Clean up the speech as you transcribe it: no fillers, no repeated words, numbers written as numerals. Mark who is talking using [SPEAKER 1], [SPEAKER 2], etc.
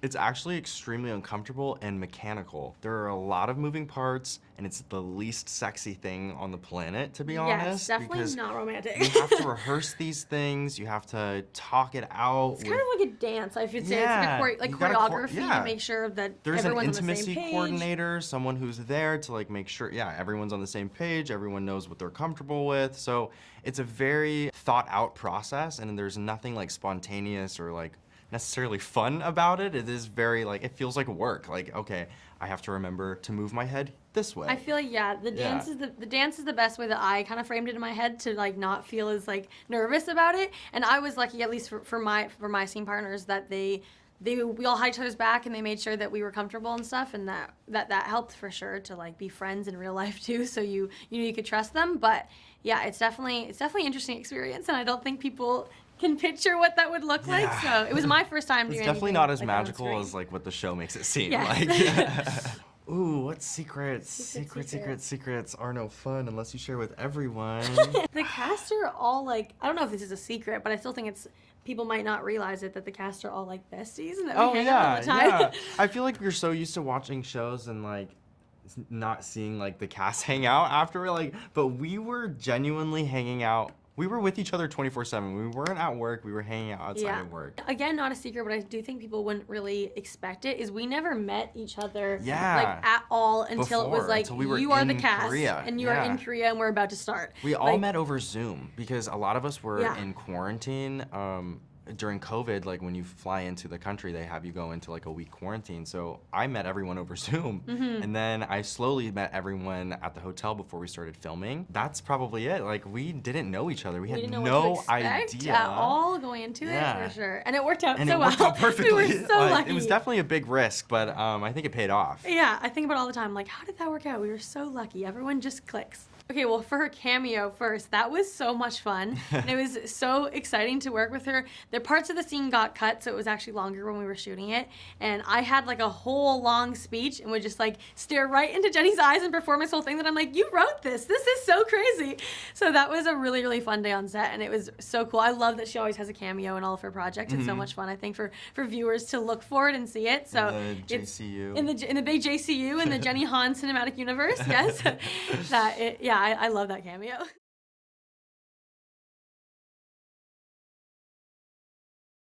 [SPEAKER 1] It's actually extremely uncomfortable and mechanical. There are a lot of moving parts, and it's the least sexy thing on the planet, to be honest.
[SPEAKER 2] Definitely
[SPEAKER 1] because
[SPEAKER 2] not romantic.
[SPEAKER 1] you have to rehearse these things. You have to talk it out.
[SPEAKER 2] It's kind of like a dance, I should say.
[SPEAKER 1] Yeah,
[SPEAKER 2] It's like
[SPEAKER 1] you
[SPEAKER 2] a
[SPEAKER 1] gotta
[SPEAKER 2] choreography to make sure that
[SPEAKER 1] There's an
[SPEAKER 2] everyone's on the
[SPEAKER 1] intimacy
[SPEAKER 2] same page.
[SPEAKER 1] coordinator, someone who's there to like make sure, everyone's on the same page, everyone knows what they're comfortable with. So it's a very thought out process, and there's nothing like spontaneous or like necessarily fun about it. It is very like, it feels like work. Like, okay, I have to remember to move my head this way.
[SPEAKER 2] I feel like the dance is the dance is the best way that I kind of framed it in my head to like not feel as like nervous about it. And I was lucky, at least for my scene partners, that we all had each other's back and they made sure that we were comfortable and stuff, and that helped for sure to like be friends in real life too. So you know you could trust them. But yeah, it's definitely an interesting experience, and I don't think people can picture what that would look like. So it was my first time doing
[SPEAKER 1] It's definitely
[SPEAKER 2] anything
[SPEAKER 1] not as
[SPEAKER 2] like
[SPEAKER 1] magical as like what the show makes it seem.
[SPEAKER 2] Yeah.
[SPEAKER 1] Like, ooh, what secrets? Secrets are no fun unless you share with everyone.
[SPEAKER 2] The cast are all like, I don't know if this is a secret, but I still think people might not realize it, that the cast are all like besties and that we hang out all the time.
[SPEAKER 1] Yeah. I feel like we're so used to watching shows and like not seeing like the cast hang out after, like, but we were genuinely hanging out. We were with each other 24/7. We weren't at work. We were hanging out outside of work.
[SPEAKER 2] Again, not a secret, but I do think people wouldn't really expect it, is we never met each other like at all until it was like, you are the cast and you are in Korea and we're about to start.
[SPEAKER 1] We all met over Zoom because a lot of us were in quarantine. During COVID, like when you fly into the country, they have you go into like a week quarantine. So I met everyone over Zoom, and then I slowly met everyone at the hotel before we started filming. That's probably it. Like we didn't know each other. We had no idea
[SPEAKER 2] at all going into it, for sure. And it worked out
[SPEAKER 1] and
[SPEAKER 2] so
[SPEAKER 1] it worked
[SPEAKER 2] well.
[SPEAKER 1] out perfectly.
[SPEAKER 2] We were so lucky.
[SPEAKER 1] It was definitely a big risk, but I think it paid off.
[SPEAKER 2] Yeah, I think about it all the time. Like, how did that work out? We were so lucky. Everyone just clicks. Okay, well, for her cameo first, that was so much fun. And it was so exciting to work with her. The parts of the scene got cut, so it was actually longer when we were shooting it. And I had like a whole long speech and would just like stare right into Jenny's eyes and perform this whole thing that I'm like, you wrote this. This is so crazy. So that was a really, really fun day on set, and it was so cool. I love that she always has a cameo in all of her projects. It's so much fun, I think, for viewers to look for it and see it. So
[SPEAKER 1] in the JCU.
[SPEAKER 2] In the big JCU, in the Jenny Han cinematic universe, yes. I love that cameo.